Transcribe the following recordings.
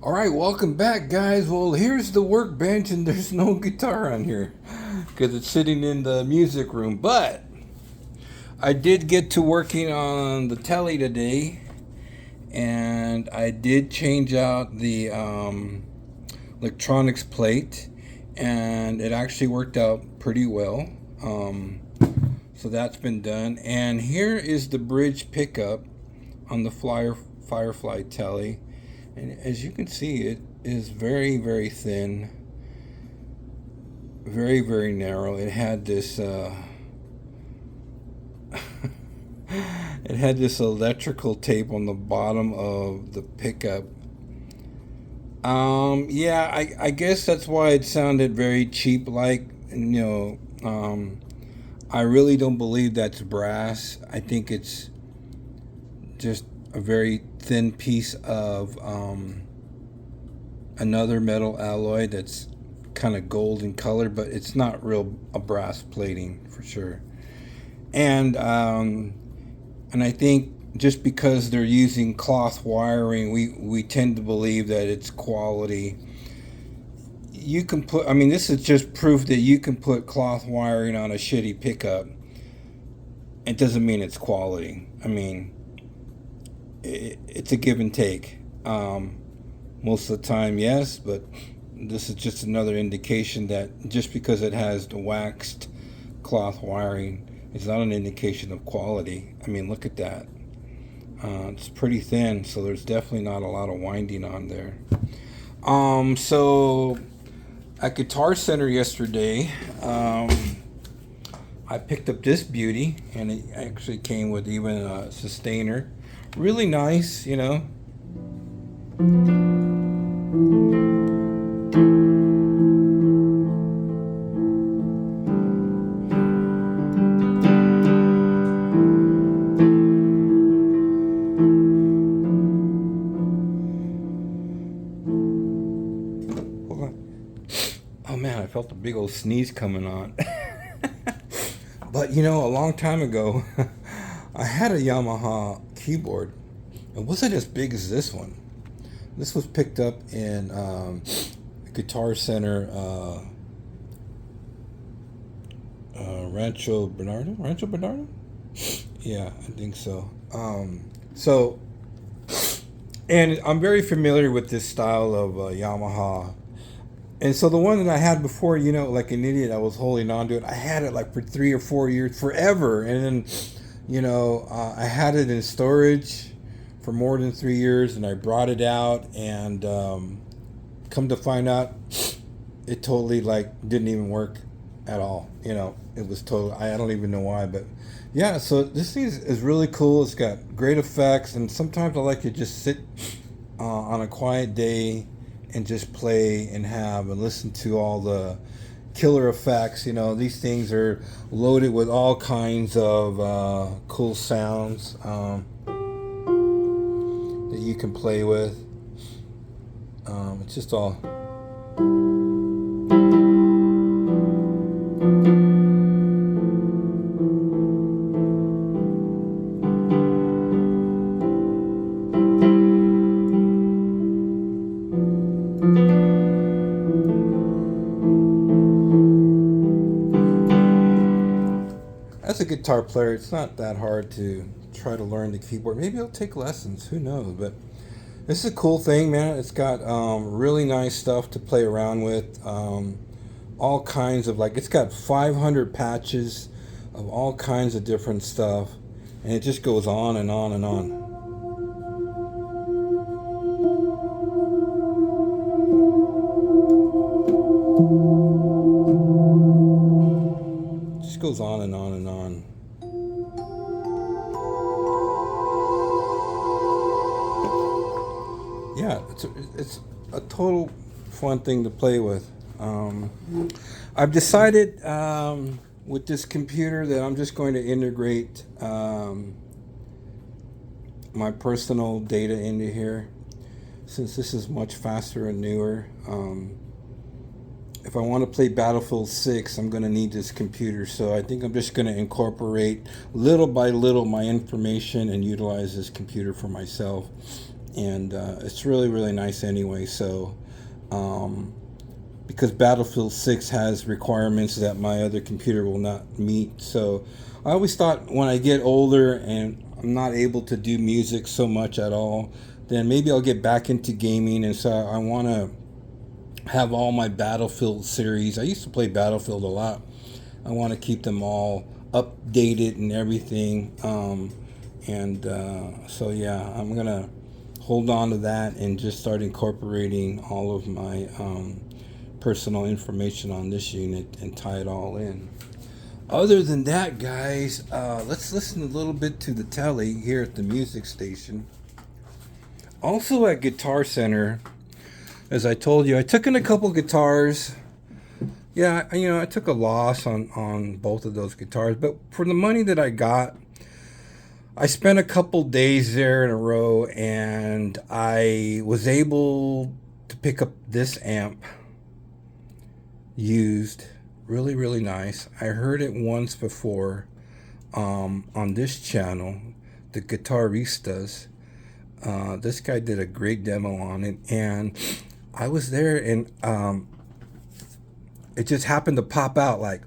All right, welcome back, guys. Well, here's the workbench, and there's no guitar on here because it's sitting in the music room. But I did get to working on the telly today, and I did change out the electronics plate, and it actually worked out pretty well. So that's been done. And here is the bridge pickup on the Firefly telly. And as you can see, it is very, very thin, very, very narrow. It had this, it had this electrical tape on the bottom of the pickup. Yeah, I guess that's why it sounded very cheap. Like, I really don't believe that's brass. I think it's just a very thin piece of another metal alloy that's kind of gold in color, but it's not real a brass plating for sure. And I think just because they're using cloth wiring, we tend to believe that it's quality. You can put, I mean, this is just proof that you can put cloth wiring on a shitty pickup. It doesn't mean it's quality. I mean, it's a give and take. Most of the time, yes, but this is just another indication that just because it has the waxed cloth wiring, it's not an indication of quality. I mean, look at that. It's pretty thin, so there's definitely not a lot of winding on there. So at Guitar Center yesterday, I picked up this beauty, and it actually came with even a sustainer. Really nice, you know. Hold on. Oh man, I felt a big old sneeze coming on. But you know, a long time ago, I had a Yamaha keyboard. It wasn't as big as this one. This was picked up in Guitar Center, Rancho Bernardo. Rancho Bernardo? Yeah, I think so. So, and I'm very familiar with this style of Yamaha. And so the one that I had before, you know, like an idiot, I was holding on to it. I had it like for 3 or 4 years, forever. And then, I had it in storage for more than 3 years, and I brought it out, and come to find out, it totally like didn't even work at all. You know, it was total. I don't even know why, but yeah. So this thing is really cool. It's got great effects, and sometimes I like to just sit on a quiet day and just play and have and listen to all the killer effects. You know, these things are loaded with all kinds of cool sounds that you can play with. It's just all. As a guitar player, it's not that hard to try to learn the keyboard. Maybe I'll take lessons. Who knows? But this is a cool thing, man. It's got really nice stuff to play around with. All kinds of, like, it's got 500 patches of all kinds of different stuff, and it just goes on and on and on. It just goes on and on and on. Yeah, it's a total fun thing to play with. I've decided with this computer that I'm just going to integrate my personal data into here, since this is much faster and newer. If I want to play Battlefield 6, I'm going to need this computer. So I think I'm just going to incorporate little by little my information and utilize this computer for myself. and it's really really nice anyway. So um, because Battlefield 6 has requirements that my other computer will not meet. So I always thought when I get older and I'm not able to do music so much at all, then maybe I'll get back into gaming. And so I want to have all my Battlefield series. I used to play Battlefield a lot. I want to keep them all updated and everything. So yeah, I'm gonna hold on to that and just start incorporating all of my personal information on this unit and tie it all in. Other than that, guys, let's listen a little bit to the telly here at the music station. Also at Guitar Center, as I told you, I took in a couple guitars. Yeah, I took a loss on both of those guitars, but for the money that I got, I spent a couple days there in a row, and I was able to pick up this amp used, really really nice. I heard it once before on this channel, the Guitaristas. This guy did a great demo on it, and I was there, and it just happened to pop out, like,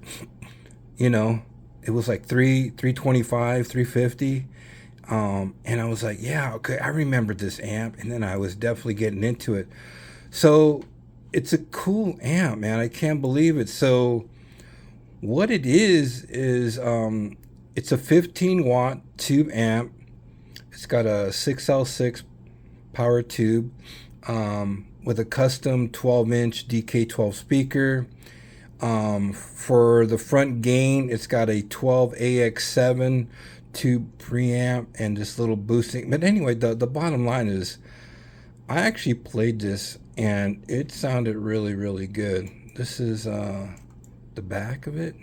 it was like 325, 350. And I was like, yeah, okay, I remember this amp, and then I was definitely getting into it. So it's a cool amp, man. I can't believe it. So what it is it's a 15-watt tube amp. It's got a 6L6 power tube with a custom 12-inch DK12 speaker. For the front gain, it's got a 12AX7 tube preamp and this little boosting. But anyway, the bottom line is I actually played this and it sounded really really good. This is the back of it.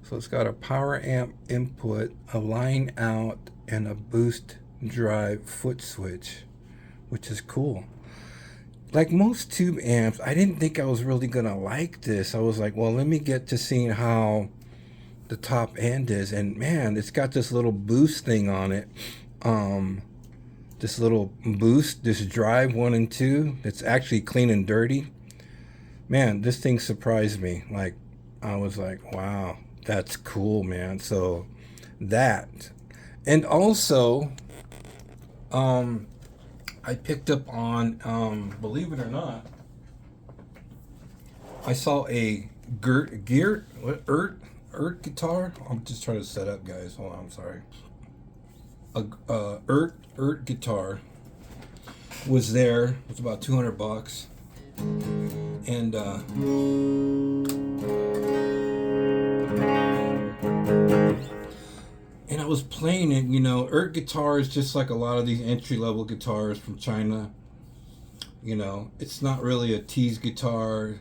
So it's got a power amp input, a line out, and a boost drive foot switch, which is cool. Like most tube amps, I didn't think I was really gonna like this. I was like, well, let me get to seeing how the top end is, and man, it's got this little boost thing on it. This little boost, this drive 1 and 2, it's actually clean and dirty. Man, this thing surprised me. Like, I was like, wow, that's cool, man. So that, and also I picked up on, believe it or not, I saw a Ert guitar. I'm just trying to set up, guys. Hold on, I'm sorry. A Ert guitar was there. It was about $200, and I was playing it. Ert guitars, just like a lot of these entry-level guitars from China. It's not really a tease guitar.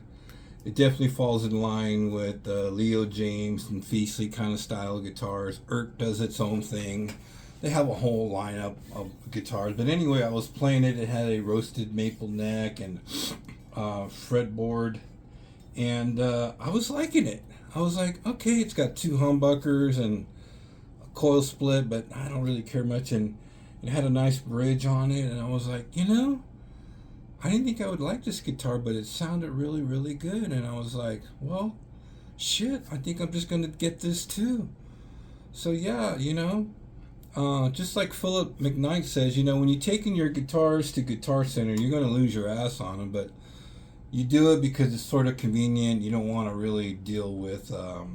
It definitely falls in line with Leo James and Feasley kind of style guitars. Ert does its own thing. They have a whole lineup of guitars. But anyway, I was playing it. It had a roasted maple neck and fretboard. And I was liking it. I was like, okay, it's got 2 humbuckers and a coil split, but I don't really care much. And it had a nice bridge on it. And I was like, I didn't think I would like this guitar, but it sounded really, really good. And I was like, well, shit, I think I'm just going to get this too. So yeah, just like Philip McKnight says, when you're taking your guitars to Guitar Center, you're going to lose your ass on them, but you do it because it's sort of convenient. You don't want to really deal with the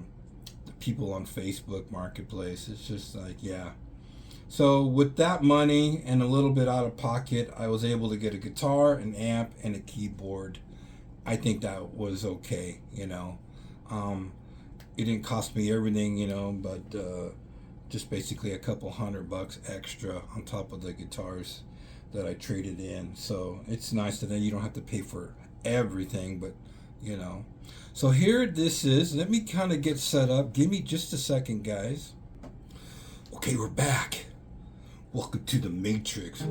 people on Facebook Marketplace. It's just like, yeah. So with that money and a little bit out of pocket, I was able to get a guitar, an amp, and a keyboard. I think that was okay, It didn't cost me everything, but just basically a couple $100 extra on top of the guitars that I traded in. So it's nice that then you don't have to pay for everything, but So here this is. Let me kind of get set up. Give me just a second, guys. Okay, we're back. Welcome to the Matrix.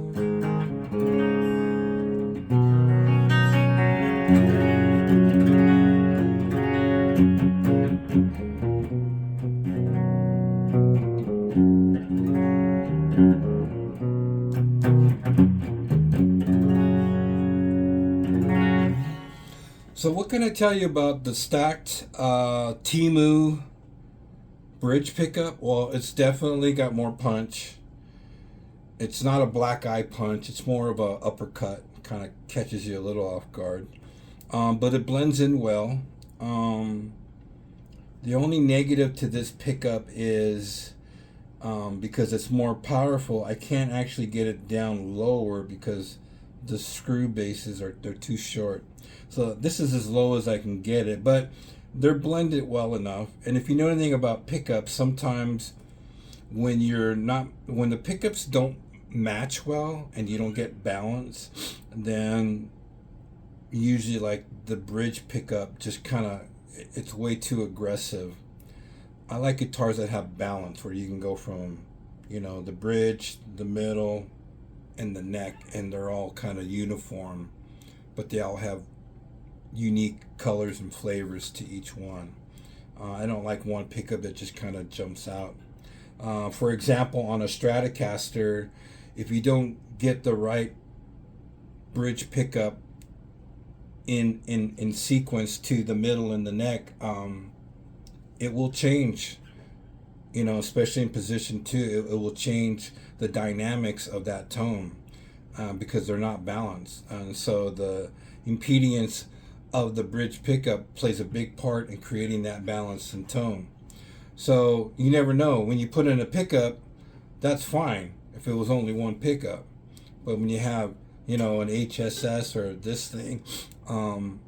So what can I tell you about the stacked Temu bridge pickup? Well, it's definitely got more punch. It's not a black eye punch. It's more of a uppercut. Kind of catches you a little off guard. But it blends in well. The only negative to this pickup is because it's more powerful, I can't actually get it down lower because the screw bases they're too short. So this is as low as I can get it, but they're blended well enough. And if you know anything about pickups, sometimes when the pickups don't match well and you don't get balance, then usually like the bridge pickup just kind of, it's way too aggressive. I like guitars that have balance where you can go from, the bridge, the middle, and the neck, and they're all kind of uniform, but they all have unique colors and flavors to each one. I don't like one pickup that just kind of jumps out. For example, on a Stratocaster, if you don't get the right bridge pickup in sequence to the middle and the neck, it will change, especially in position 2, it will change the dynamics of that tone because they're not balanced. And so the impedance of the bridge pickup plays a big part in creating that balance in tone. So you never know. When you put in a pickup, that's fine if it was only one pickup. But when you have, an HSS or this thing,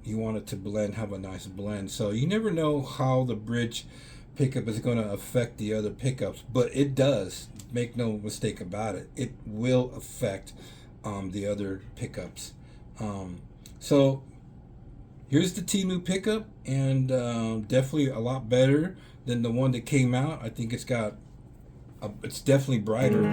you want it to have a nice blend. So you never know how the bridge pickup is going to affect the other pickups, but it does. Make no mistake about it. It will affect the other pickups. So here's the Temu pickup, and definitely a lot better than the one that came out. I think it's definitely brighter.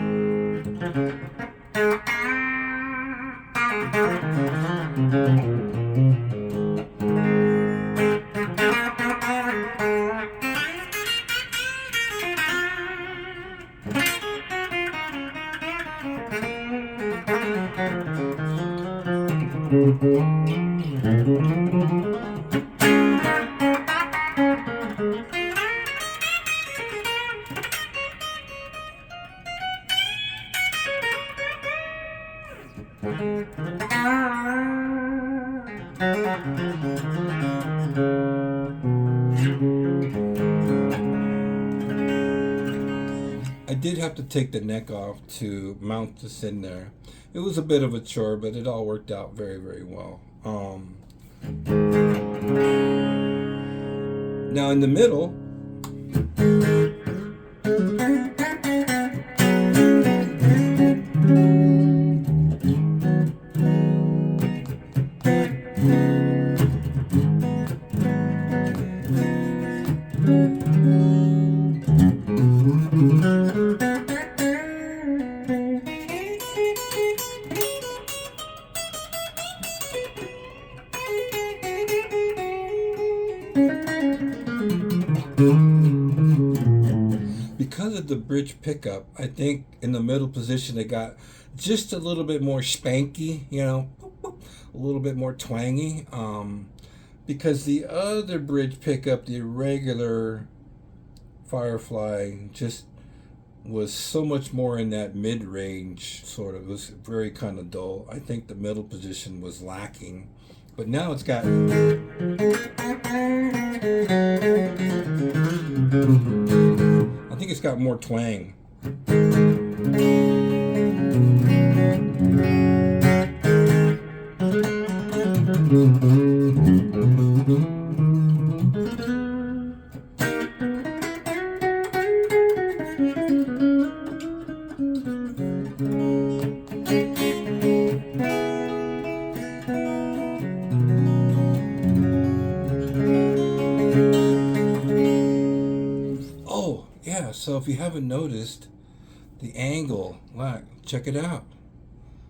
I did have to take the neck off to mount this in there. It was a bit of a chore, but it all worked out very, very well. Now in the middle, because of the bridge pickup, I think in the middle position they got just a little bit more spanky, a little bit more twangy. Because the other bridge pickup, the regular Firefly, just was so much more in that mid-range sort of. It was very kind of dull. I think the middle position was lacking. But now it's got... I think it's got more twang. Yeah, so if you haven't noticed, the angle, check it out.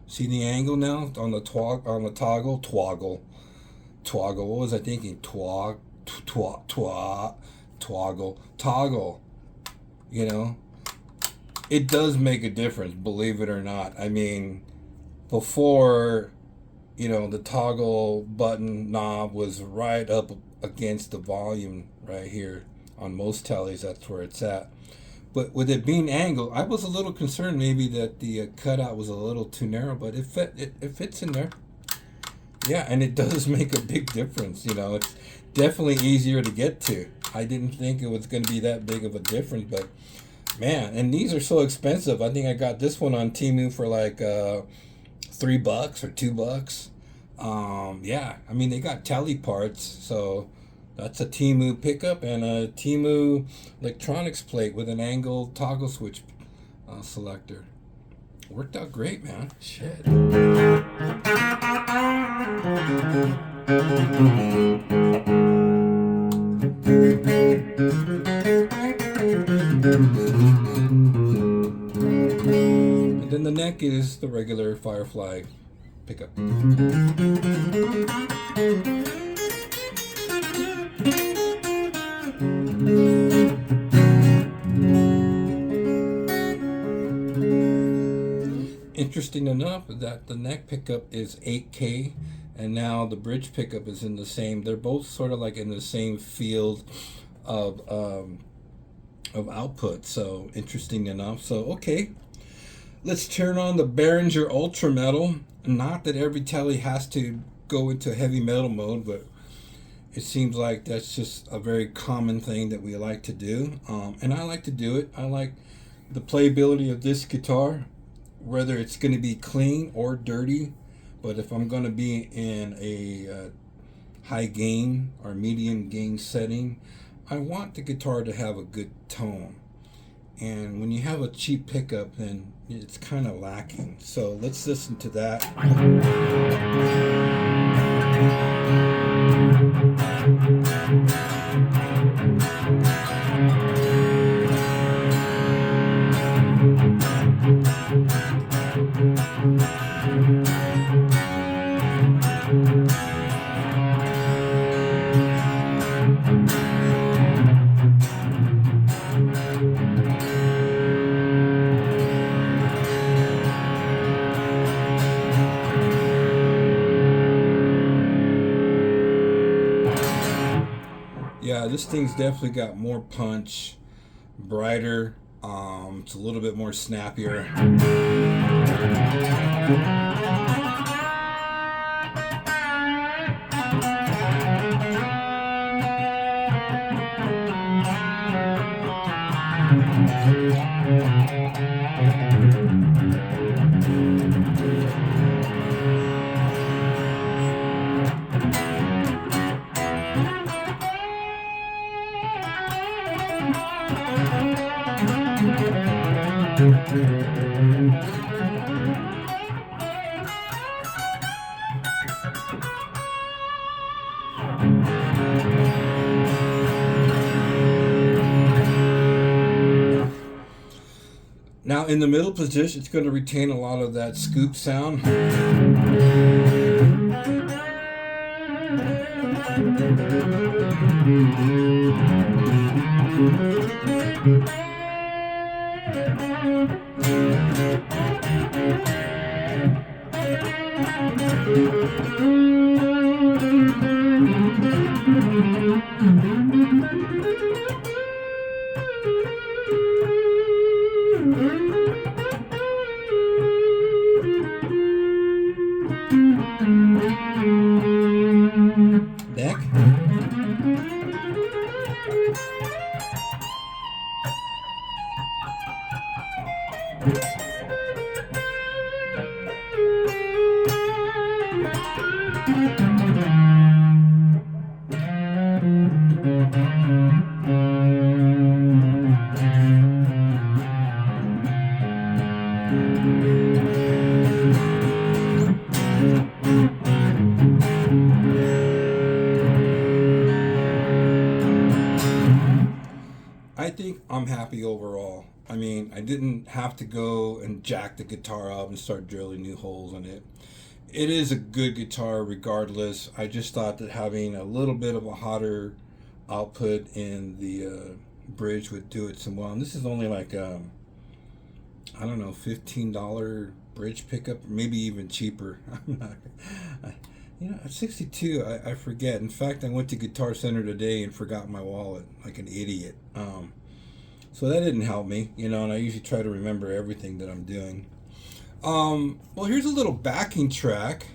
See the angle now on the toggle. What was I thinking? Toggle. It does make a difference, believe it or not. I mean, before, the toggle button knob was right up against the volume right here. On most tellies, that's where it's at. But with it being angled, I was a little concerned maybe that the cutout was a little too narrow, but it fits in there. Yeah, and it does make a big difference. It's definitely easier to get to. I didn't think it was going to be that big of a difference, but man, and these are so expensive. I think I got this one on Temu for like $3 or $2. Yeah, I mean, they got tele parts, so that's a Temu pickup and a Temu electronics plate with an angled toggle switch selector. Worked out great, man. Shit. And then the neck is the regular Firefly pickup. Interesting enough that the neck pickup is 8K and now the bridge pickup is in the same. They're both sort of like in the same field of output. So interesting enough. So okay, let's turn on the Behringer Ultra Metal. Not that every telly has to go into heavy metal mode, but it seems like that's just a very common thing that we like to do. And I like to do it. I like the playability of this guitar, whether it's going to be clean or dirty. But if I'm going to be in a high gain or medium gain setting, I want the guitar to have a good tone. And when you have a cheap pickup, then it's kind of lacking. So let's listen to that. Yeah, this thing's definitely got more punch, brighter. It's a little bit more snappier. Now in the middle position, it's going to retain a lot of that scoop sound. Neck. I think I'm happy overall. I mean, I didn't have to go and jack the guitar up and start drilling new holes in it. It is a good guitar regardless. I just thought that having a little bit of a hotter output in the bridge would do it some well. And this is only like, I don't know, $15 bridge pickup, maybe even cheaper. I'm not, I, at 62, I forget. In fact, I went to Guitar Center today and forgot my wallet like an idiot. So that didn't help me, and I usually try to remember everything that I'm doing. Well, here's a little backing track.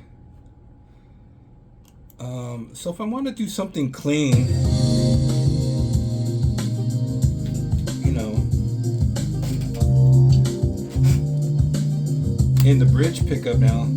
So if I want to do something clean, in the bridge pickup now.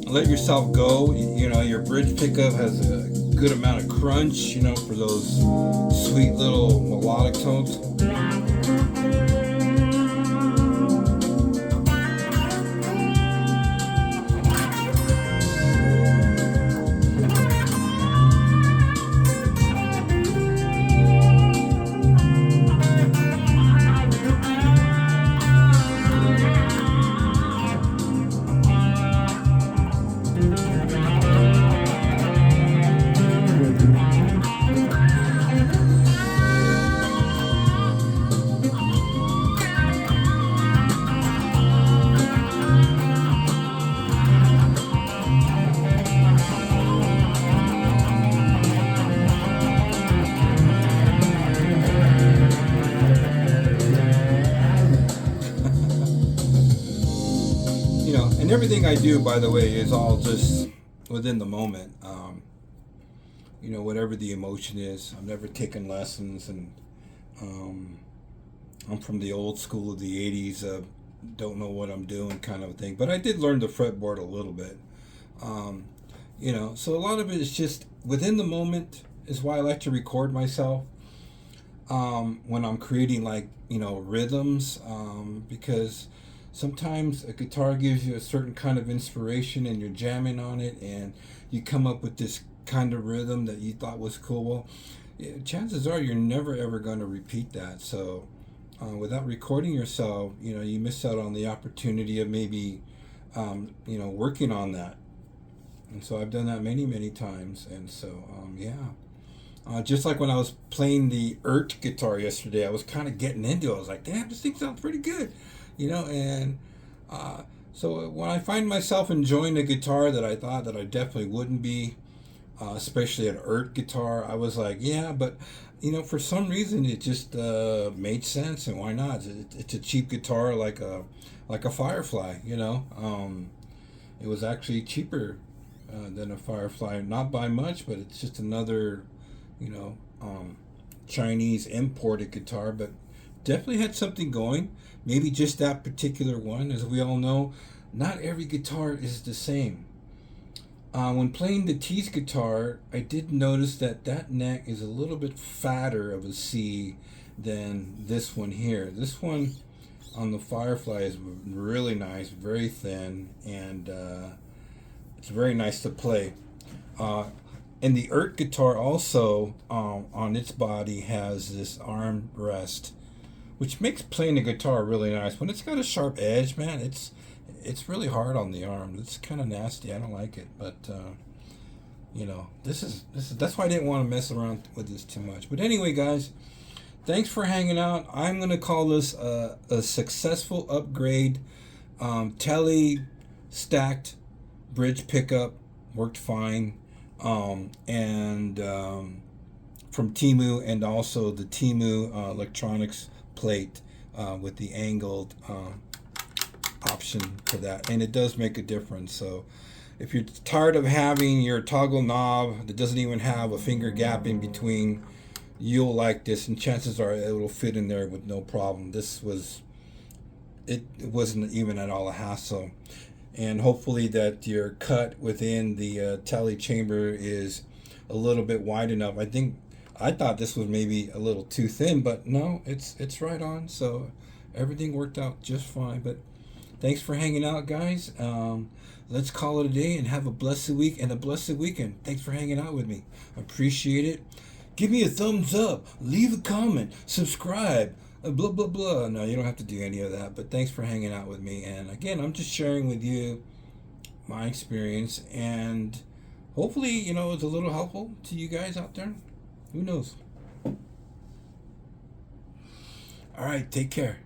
Let yourself go. Your bridge pickup has a good amount of crunch, for those sweet little melodic tones. everything I do, by the way, is all just within the moment. You know, whatever the emotion is. I've never taken lessons, and I'm from the old school of the 80s, don't know what I'm doing kind of a thing. But I did learn the fretboard a little bit. You know, so a lot of it is just within the moment is why I like to record myself when I'm creating, like, you know, rhythms, because sometimes a guitar gives you a certain kind of inspiration and you're jamming on it and you come up with this kind of rhythm that you thought was cool. Well, yeah, chances are you're never ever going to repeat that. So without recording yourself, you know, you miss out on the opportunity of maybe you know, working on that. And so I've done that many times. And so yeah, just like when I was playing the guitar yesterday, I was kind of getting into it. I was like, damn, this thing sounds pretty good, you know. And so when I find myself enjoying a guitar that I thought that I definitely wouldn't be, especially an guitar, I was like, yeah, but you know, for some reason it just made sense, and why not? It's a cheap guitar, like a Firefly, you know. It was actually cheaper than a Firefly, not by much, but it's just another, you know, Chinese imported guitar, but definitely had something going. Maybe just that particular one. As we all know, not every guitar is the same. When playing the T's guitar, I did notice that neck is a little bit fatter of a C than this one here. This one on the Firefly is really nice, very thin, and it's very nice to play. And the guitar also, on its body, has this arm rest, which makes playing the guitar really nice. When it's got a sharp edge, man, it's really hard on the arm. It's kind of nasty. I don't like it, but you know, this is that's why I didn't want to mess around with this too much. But anyway, guys, thanks for hanging out. I'm gonna call this a successful upgrade. Tele stacked bridge pickup worked fine, and from Temu, and also the Temu electronics plate with the angled option for that, and it does make a difference. So if you're tired of having your toggle knob that doesn't even have a finger gap in between, you'll like this, and chances are it will fit in there with no problem. It wasn't even at all a hassle, and hopefully that your cut within the tele chamber is a little bit wide enough. I thought this was maybe a little too thin, but no, it's right on. So everything worked out just fine. But thanks for hanging out, guys. Let's call it a day and have a blessed week and a blessed weekend. Thanks for hanging out with me. Appreciate it. Give me a thumbs up. Leave a comment. Subscribe. Blah, blah, blah. No, you don't have to do any of that. But thanks for hanging out with me. And again, I'm just sharing with you my experience. And hopefully, you know, it's a little helpful to you guys out there. Who knows? All right. Take care.